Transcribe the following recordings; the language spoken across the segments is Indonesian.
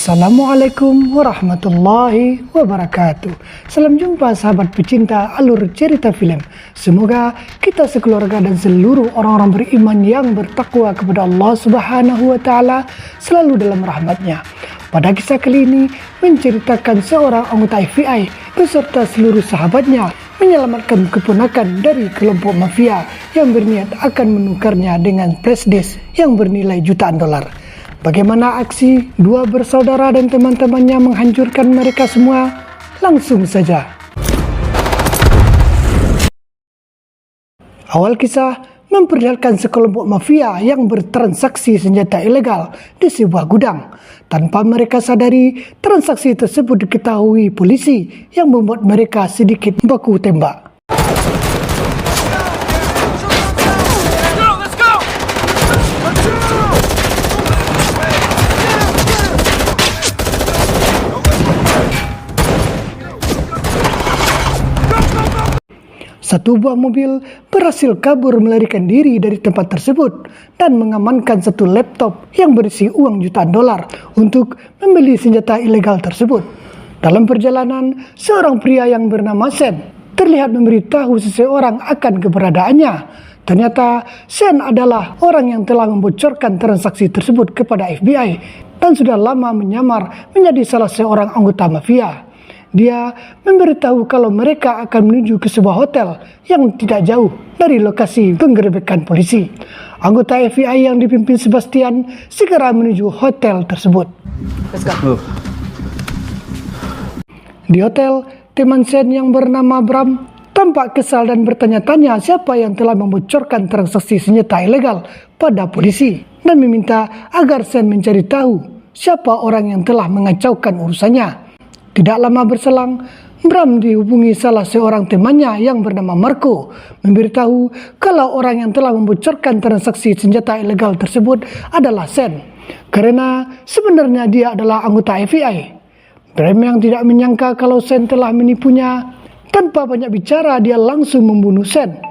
Assalamualaikum warahmatullahi wabarakatuh. Salam jumpa sahabat pecinta alur cerita film. Semoga kita sekeluarga dan seluruh orang-orang beriman yang bertakwa kepada Allah Subhanahu wa Ta'ala selalu dalam rahmatnya. Pada kisah kali ini menceritakan seorang anggota FBI beserta seluruh sahabatnya menyelamatkan keponakan dari kelompok mafia yang berniat akan menukarnya dengan flash disk yang bernilai jutaan dolar. Bagaimana aksi dua bersaudara dan teman-temannya menghancurkan mereka semua? Langsung saja. Awal kisah memperlihatkan sekelompok mafia yang bertransaksi senjata ilegal di sebuah gudang. Tanpa mereka sadari, transaksi tersebut diketahui polisi yang membuat mereka sedikit baku tembak. Satu buah mobil berhasil kabur melarikan diri dari tempat tersebut dan mengamankan satu laptop yang berisi uang jutaan dolar untuk membeli senjata ilegal tersebut. Dalam perjalanan, seorang pria yang bernama Sen terlihat memberitahu seseorang akan keberadaannya. Ternyata Sen adalah orang yang telah membocorkan transaksi tersebut kepada FBI dan sudah lama menyamar menjadi salah seorang anggota mafia. Dia memberitahu kalau mereka akan menuju ke sebuah hotel yang tidak jauh dari lokasi penggerebekan polisi. Anggota FBI yang dipimpin Sebastian segera menuju hotel tersebut. Let's go. Di hotel, teman Sen yang bernama Bram tampak kesal dan bertanya-tanya siapa yang telah membocorkan transaksi senjata ilegal pada polisi dan meminta agar Sen mencari tahu siapa orang yang telah mengacaukan urusannya. Tidak lama berselang, Bram dihubungi salah seorang temannya yang bernama Marco, memberitahu kalau orang yang telah membocorkan transaksi senjata ilegal tersebut adalah Sen, karena sebenarnya dia adalah anggota FBI. Bram yang tidak menyangka kalau Sen telah menipunya, tanpa banyak bicara dia langsung membunuh Sen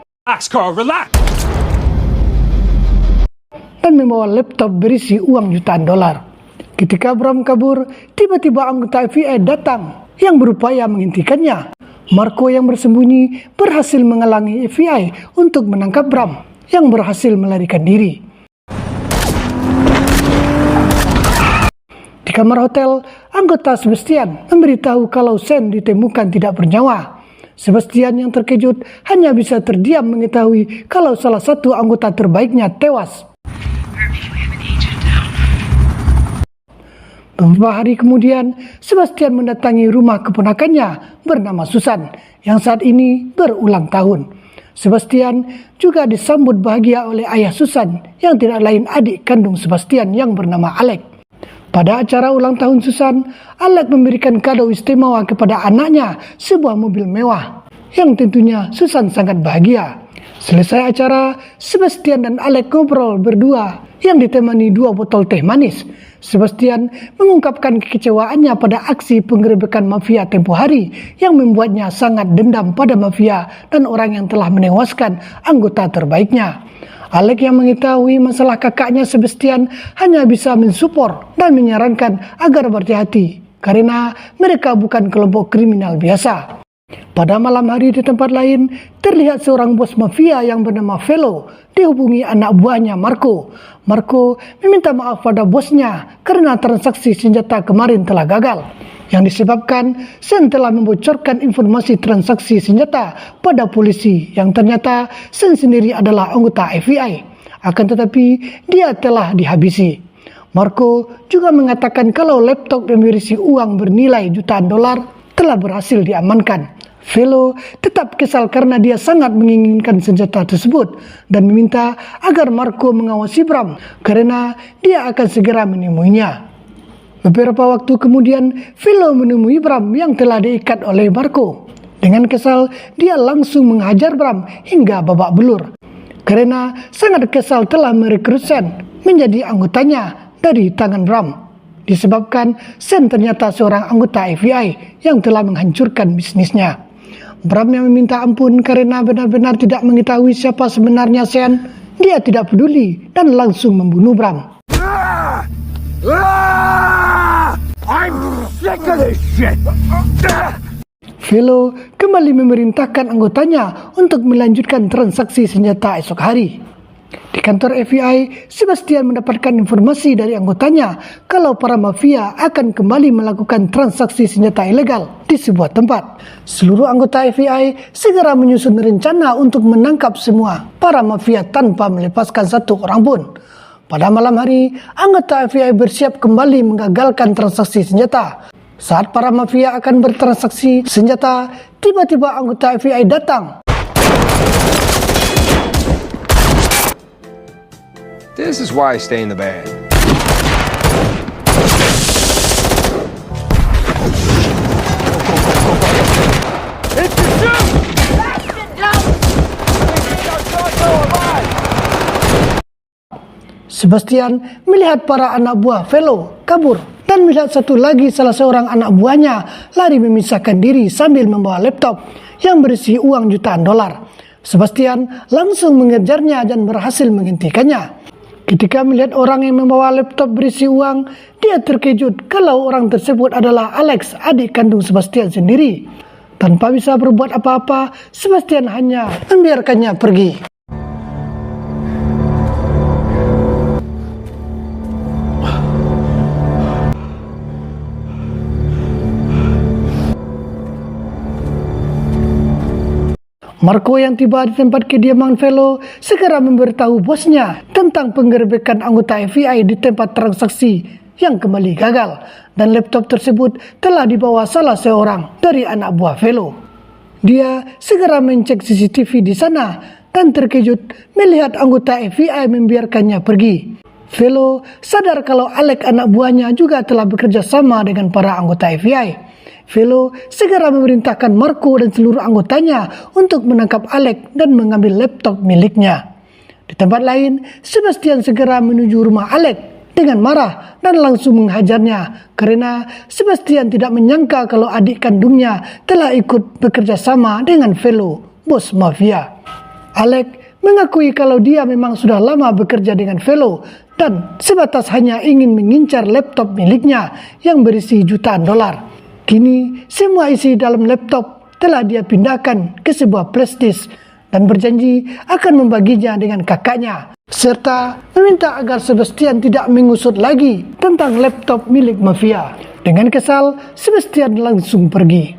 dan membawa laptop berisi uang jutaan dolar. Ketika Bram kabur, tiba-tiba anggota FBI datang yang berupaya menghentikannya. Marco yang bersembunyi berhasil menghalangi FBI untuk menangkap Bram yang berhasil melarikan diri. Di kamar hotel, anggota Sebastian memberitahu kalau Sen ditemukan tidak bernyawa. Sebastian yang terkejut hanya bisa terdiam mengetahui kalau salah satu anggota terbaiknya tewas. Beberapa hari kemudian, Sebastian mendatangi rumah keponakannya bernama Susan yang saat ini berulang tahun. Sebastian juga disambut bahagia oleh ayah Susan yang tidak lain adik kandung Sebastian yang bernama Alex. Pada acara ulang tahun Susan, Alex memberikan kado istimewa kepada anaknya, sebuah mobil mewah yang tentunya Susan sangat bahagia. Selesai acara, Sebastian dan Alex ngobrol berdua yang ditemani 2 botol teh manis. Sebastian mengungkapkan kekecewaannya pada aksi penggerebekan mafia tempo hari yang membuatnya sangat dendam pada mafia dan orang yang telah menewaskan anggota terbaiknya. Alex yang mengetahui masalah kakaknya Sebastian hanya bisa mensupport dan menyarankan agar berhati-hati karena mereka bukan kelompok kriminal biasa. Pada malam hari di tempat lain, terlihat seorang bos mafia yang bernama Velo dihubungi anak buahnya Marco. Marco meminta maaf pada bosnya karena transaksi senjata kemarin telah gagal, yang disebabkan Sen telah membocorkan informasi transaksi senjata pada polisi yang ternyata Sen sendiri adalah anggota FBI. Akan tetapi dia telah dihabisi. Marco juga mengatakan kalau laptop yang berisi uang bernilai jutaan dolar telah berhasil diamankan. Velo tetap kesal karena dia sangat menginginkan senjata tersebut dan meminta agar Marco mengawasi Bram karena dia akan segera menemuinya. Beberapa waktu kemudian, Velo menemui Bram yang telah diikat oleh Marco. Dengan kesal, dia langsung menghajar Bram hingga babak belur karena sangat kesal telah merekrut Sen menjadi anggotanya dari tangan Bram. Disebabkan Sen ternyata seorang anggota FBI yang telah menghancurkan bisnisnya. Bram yang meminta ampun karena benar-benar tidak mengetahui siapa sebenarnya Sen. Dia tidak peduli dan langsung membunuh Bram. Velo kembali memerintahkan anggotanya untuk melanjutkan transaksi senjata esok hari. Di kantor FBI, Sebastian mendapatkan informasi dari anggotanya kalau para mafia akan kembali melakukan transaksi senjata ilegal di sebuah tempat. Seluruh anggota FBI segera menyusun rencana untuk menangkap semua para mafia tanpa melepaskan satu orang pun. Pada malam hari, anggota FBI bersiap kembali menggagalkan transaksi senjata. Saat para mafia akan bertransaksi senjata, tiba-tiba anggota FBI datang. This is why I stay in the band. It's the shoot! Sebastian melihat para anak buah Velo kabur dan melihat satu lagi salah seorang anak buahnya lari memisahkan diri sambil membawa laptop yang berisi uang jutaan dolar. Sebastian langsung mengejarnya dan berhasil menghentikannya. Ketika melihat orang yang membawa laptop berisi uang, dia terkejut kalau orang tersebut adalah Alex, adik kandung Sebastian sendiri. Tanpa bisa berbuat apa-apa, Sebastian hanya membiarkannya pergi. Marco yang tiba di tempat kediaman Velo segera memberitahu bosnya tentang penggerbekan anggota FBI di tempat transaksi yang kembali gagal, dan laptop tersebut telah dibawa salah seorang dari anak buah Velo. Dia segera mencek CCTV di sana dan terkejut melihat anggota FBI membiarkannya pergi. Velo sadar kalau Alex anak buahnya juga telah bekerja sama dengan para anggota FBI. Velo segera memerintahkan Marco dan seluruh anggotanya untuk menangkap Alex dan mengambil laptop miliknya. Di tempat lain, Sebastian segera menuju rumah Alex dengan marah dan langsung menghajarnya karena Sebastian tidak menyangka kalau adik kandungnya telah ikut bekerja sama dengan Velo, bos mafia. Alex mengakui kalau dia memang sudah lama bekerja dengan Velo dan sebatas hanya ingin mengincar laptop miliknya yang berisi jutaan dolar. Kini semua isi dalam laptop telah dia pindahkan ke sebuah flash disk dan berjanji akan membaginya dengan kakaknya, serta meminta agar Sebastian tidak mengusut lagi tentang laptop milik mafia. Dengan kesal, Sebastian langsung pergi.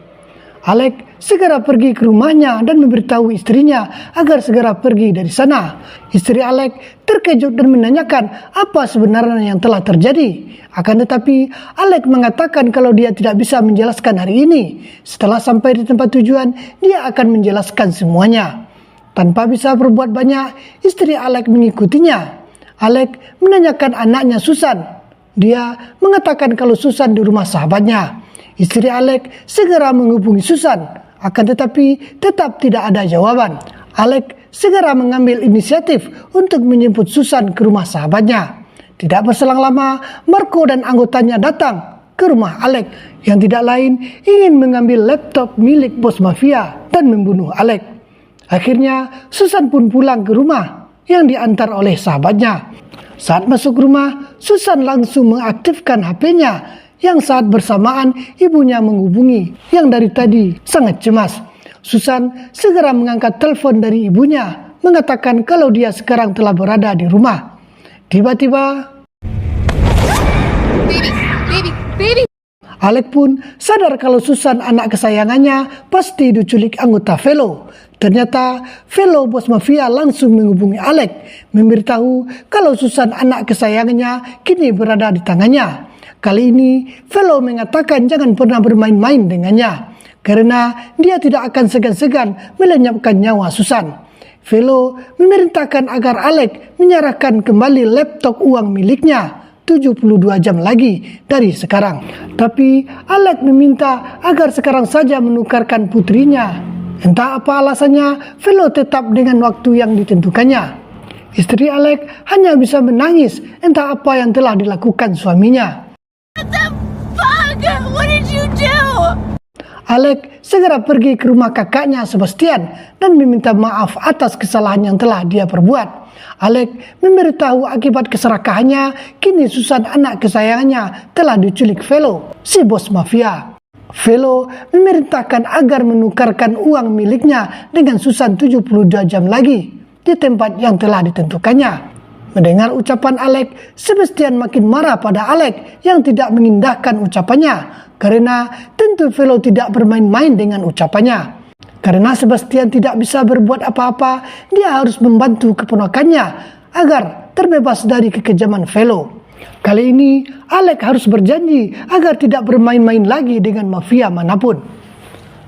Alex segera pergi ke rumahnya dan memberitahu istrinya agar segera pergi dari sana. Istri Alex terkejut dan menanyakan apa sebenarnya yang telah terjadi. Akan tetapi, Alex mengatakan kalau dia tidak bisa menjelaskan hari ini. Setelah sampai di tempat tujuan, dia akan menjelaskan semuanya. Tanpa bisa berbuat banyak, istri Alex mengikutinya. Alex menanyakan anaknya Susan. Dia mengatakan kalau Susan di rumah sahabatnya. Istri Alex segera menghubungi Susan, akan tetapi tetap tidak ada jawaban. Alex segera mengambil inisiatif untuk menjemput Susan ke rumah sahabatnya. Tidak berselang lama, Marco dan anggotanya datang ke rumah Alex yang tidak lain ingin mengambil laptop milik bos mafia dan membunuh Alex. Akhirnya, Susan pun pulang ke rumah yang diantar oleh sahabatnya. Saat masuk rumah, Susan langsung mengaktifkan HP-nya yang saat bersamaan ibunya menghubungi yang dari tadi sangat cemas. Susan segera mengangkat telepon dari ibunya, mengatakan kalau dia sekarang telah berada di rumah. Tiba-tiba, baby. Alex pun sadar kalau Susan anak kesayangannya pasti diculik anggota Velo. Ternyata Velo bos mafia langsung menghubungi Alex, memberitahu kalau Susan anak kesayangannya kini berada di tangannya. Kali ini, Velo mengatakan jangan pernah bermain-main dengannya, karena dia tidak akan segan-segan melenyapkan nyawa Susan. Velo memerintahkan agar Alex menyerahkan kembali laptop uang miliknya 72 jam lagi dari sekarang. Tapi Alex meminta agar sekarang saja menukarkan putrinya. Entah apa alasannya, Velo tetap dengan waktu yang ditentukannya. Istri Alex hanya bisa menangis entah apa yang telah dilakukan suaminya. What the fuck? What did you do? Alex segera pergi ke rumah kakaknya Sebastian dan meminta maaf atas kesalahan yang telah dia perbuat. Alec memberitahu akibat keserakahannya, kini Susan anak kesayangannya telah diculik Velo, si bos mafia. Velo memerintahkan agar menukarkan uang miliknya dengan Susan 72 jam lagi di tempat yang telah ditentukannya. Mendengar ucapan Alec, Sebastian makin marah pada Alec yang tidak mengindahkan ucapannya, karena tentu Velo tidak bermain-main dengan ucapannya. Karena Sebastian tidak bisa berbuat apa-apa, dia harus membantu keponakannya agar terbebas dari kekejaman Velo. Kali ini, Alec harus berjanji agar tidak bermain-main lagi dengan mafia manapun.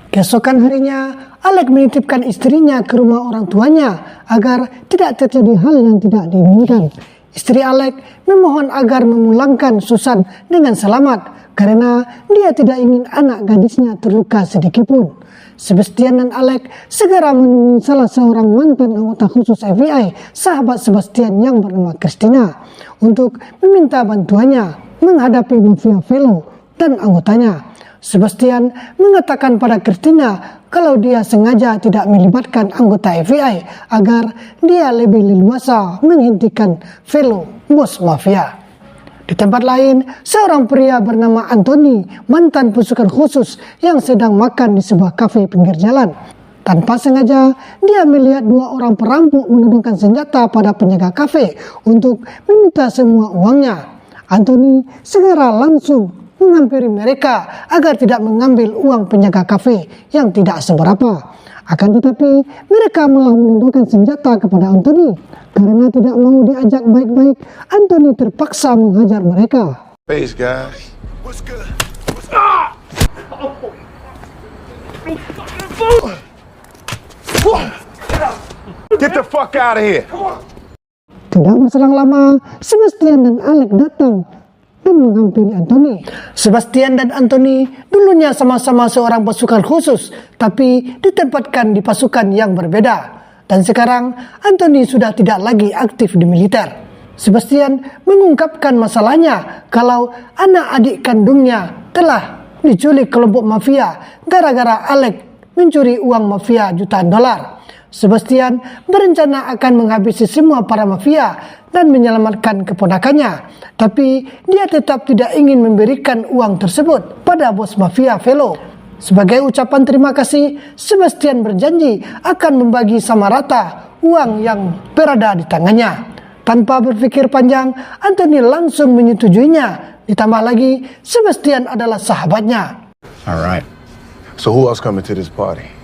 Keesokan harinya, Alec menitipkan istrinya ke rumah orang tuanya agar tidak terjadi hal yang tidak diinginkan. Istri Alec memohon agar memulangkan Susan dengan selamat karena dia tidak ingin anak gadisnya terluka sedikitpun. Sebastian dan Alec segera menemui salah seorang mantan anggota khusus FBI, sahabat Sebastian yang bernama Christina, untuk meminta bantuannya menghadapi mafia Velo dan anggotanya. Sebastian mengatakan pada Christina kalau dia sengaja tidak melibatkan anggota FBI agar dia lebih leluasa menghentikan Velo, bos mafia. Di tempat lain, seorang pria bernama Anthony, mantan pasukan khusus yang sedang makan di sebuah kafe pinggir jalan. Tanpa sengaja, dia melihat dua orang perampok menodongkan senjata pada penjaga kafe untuk meminta semua uangnya. Anthony segera langsung menghampiri mereka agar tidak mengambil uang penjaga kafe yang tidak seberapa. Akan tetapi, mereka malah menodongkan senjata kepada Anthony. Karena tidak mau diajak baik-baik, Anthony terpaksa menghajar mereka. Face, guys. What's good? Get the fuck out of here. Tidak berselang lama, Sebastian dan Alec datang dan menghampiri Anthony. Sebastian dan Anthony dulunya sama-sama seorang pasukan khusus, tapi ditempatkan di pasukan yang berbeda. Dan sekarang Anthony sudah tidak lagi aktif di militer. Sebastian mengungkapkan masalahnya kalau anak adik kandungnya telah diculik kelompok mafia gara-gara Alec mencuri uang mafia jutaan dolar. Sebastian berencana akan menghabisi semua para mafia dan menyelamatkan keponakannya. Tapi dia tetap tidak ingin memberikan uang tersebut pada bos mafia Velo. Sebagai ucapan terima kasih, Sebastian berjanji akan membagi sama rata uang yang berada di tangannya. Tanpa berpikir panjang, Anthony langsung menyetujuinya. Ditambah lagi, Sebastian adalah sahabatnya. Alright. So who else coming to this party?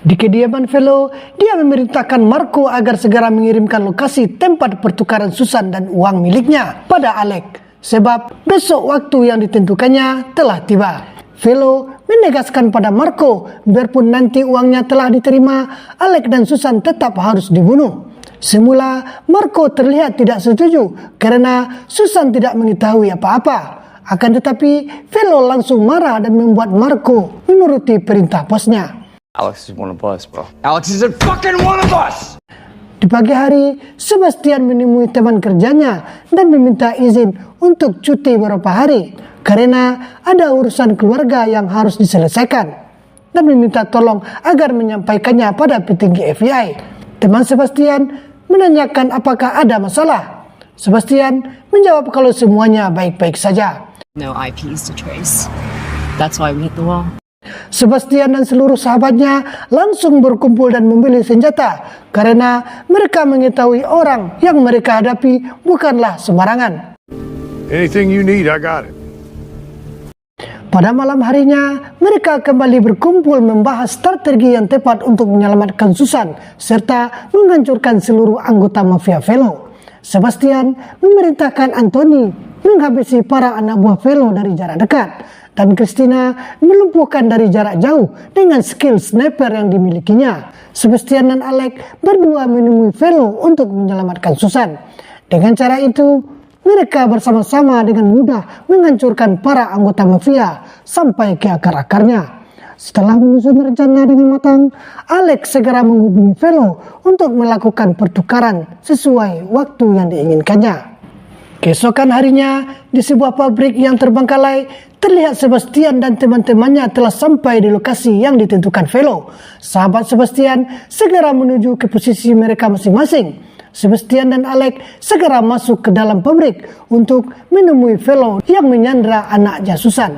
Di kediaman Velo, dia memerintahkan Marco agar segera mengirimkan lokasi tempat pertukaran Susan dan uang miliknya pada Alec. Sebab besok waktu yang ditentukannya telah tiba. Velo menegaskan pada Marco, biarpun nanti uangnya telah diterima, Alec dan Susan tetap harus dibunuh. Semula, Marco terlihat tidak setuju karena Susan tidak mengetahui apa-apa. Akan tetapi, Velo langsung marah dan membuat Marco menuruti perintah bosnya. Alex is one of us, bro. Alex is a fucking one of us! Di pagi hari, Sebastian menemui teman kerjanya dan meminta izin untuk cuti beberapa hari karena ada urusan keluarga yang harus diselesaikan dan meminta tolong agar menyampaikannya pada petinggi FBI. Teman Sebastian menanyakan apakah ada masalah. Sebastian menjawab kalau semuanya baik-baik saja. No IPs to trace. That's why we hit the wall. Sebastian dan seluruh sahabatnya langsung berkumpul dan membeli senjata karena mereka mengetahui orang yang mereka hadapi bukanlah sembarangan. Anything you need, I got it. Pada malam harinya, mereka kembali berkumpul membahas strategi yang tepat untuk menyelamatkan Susan serta menghancurkan seluruh anggota mafia Velo. Sebastian memerintahkan Anthony menghabisi para anak buah Velo dari jarak dekat dan Christina melumpuhkan dari jarak jauh dengan skill sniper yang dimilikinya. Sebastian dan Alec berdua menemui Velo untuk menyelamatkan Susan. Dengan cara itu, mereka bersama-sama dengan mudah menghancurkan para anggota mafia sampai ke akar-akarnya. Setelah menyusun rencana dengan matang, Alec segera menghubungi Velo untuk melakukan pertukaran sesuai waktu yang diinginkannya. Keesokan harinya, di sebuah pabrik yang terbengkalai, terlihat Sebastian dan teman-temannya telah sampai di lokasi yang ditentukan Velo. Sahabat Sebastian segera menuju ke posisi mereka masing-masing. Sebastian dan Alex segera masuk ke dalam pabrik untuk menemui Velo yang menyandra anaknya Susan.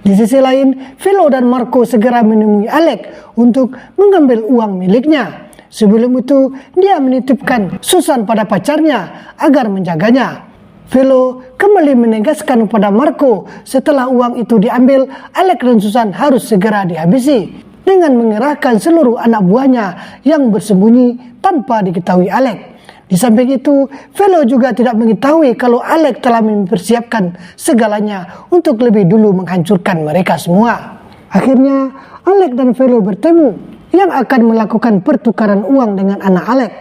Di sisi lain, Velo dan Marco segera menemui Alex untuk mengambil uang miliknya. Sebelum itu, dia menitipkan Susan pada pacarnya agar menjaganya. Velo kembali menegaskan kepada Marco setelah uang itu diambil, Alex dan Susan harus segera dihabisi dengan mengerahkan seluruh anak buahnya yang bersembunyi tanpa diketahui Alex. Di samping itu, Velo juga tidak mengetahui kalau Alex telah mempersiapkan segalanya untuk lebih dulu menghancurkan mereka semua. Akhirnya, Alex dan Velo bertemu yang akan melakukan pertukaran uang dengan anak Alex.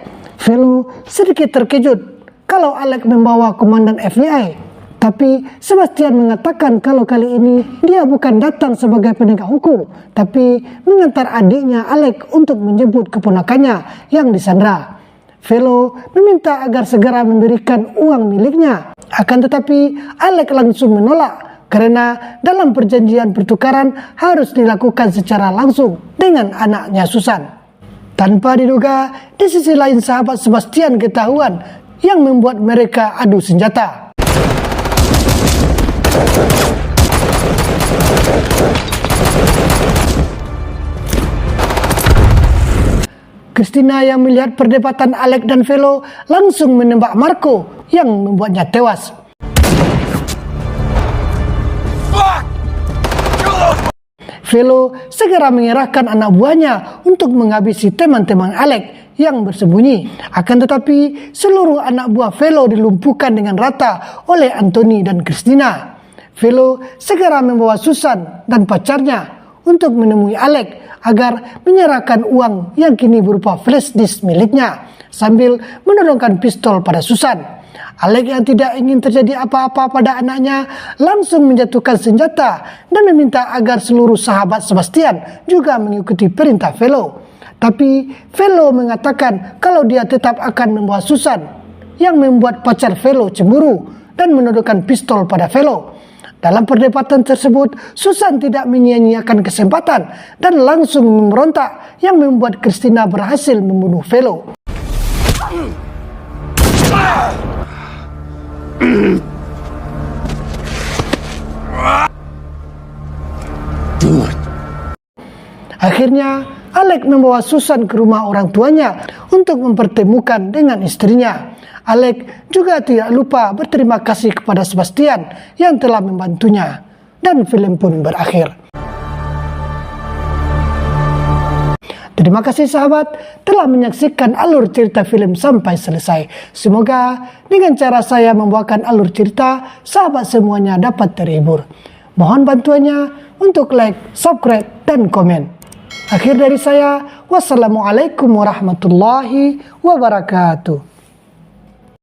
Velo sedikit terkejut kalau Alex membawa komandan FBI. Tapi Sebastian mengatakan kalau kali ini dia bukan datang sebagai penegak hukum, tapi mengantar adiknya Alex untuk menjemput keponakannya yang disandra. Velo meminta agar segera memberikan uang miliknya. Akan tetapi Alex langsung menolak karena dalam perjanjian pertukaran harus dilakukan secara langsung dengan anaknya Susan. Tanpa diduga, di sisi lain sahabat Sebastian ketahuan yang membuat mereka adu senjata. Christina yang melihat perdebatan Alex dan Velo langsung menembak Marco yang membuatnya tewas. Velo segera mengerahkan anak buahnya untuk menghabisi teman-teman Alex yang bersembunyi. Akan tetapi seluruh anak buah Velo dilumpuhkan dengan rata oleh Anthony dan Christina. Velo segera membawa Susan dan pacarnya untuk menemui Alex agar menyerahkan uang yang kini berupa flash disk miliknya sambil menodongkan pistol pada Susan. Alex yang tidak ingin terjadi apa-apa pada anaknya langsung menjatuhkan senjata dan meminta agar seluruh sahabat Sebastian juga mengikuti perintah Velo. Tapi Velo mengatakan kalau dia tetap akan membawa Susan, yang membuat pacar Velo cemburu dan menodongkan pistol pada Velo. Dalam perdebatan tersebut, Susan tidak menyia-nyiakan kesempatan dan langsung memberontak yang membuat Christina berhasil membunuh Velo. Akhirnya, Alex membawa Susan ke rumah orang tuanya untuk mempertemukan dengan istrinya. Alex juga tidak lupa berterima kasih kepada Sebastian yang telah membantunya. Dan film pun berakhir. Terima kasih sahabat telah menyaksikan alur cerita film sampai selesai. Semoga dengan cara saya membawakan alur cerita, sahabat semuanya dapat terhibur. Mohon bantuannya untuk like, subscribe, dan komen. Akhir dari saya, wassalamualaikum warahmatullahi wabarakatuh.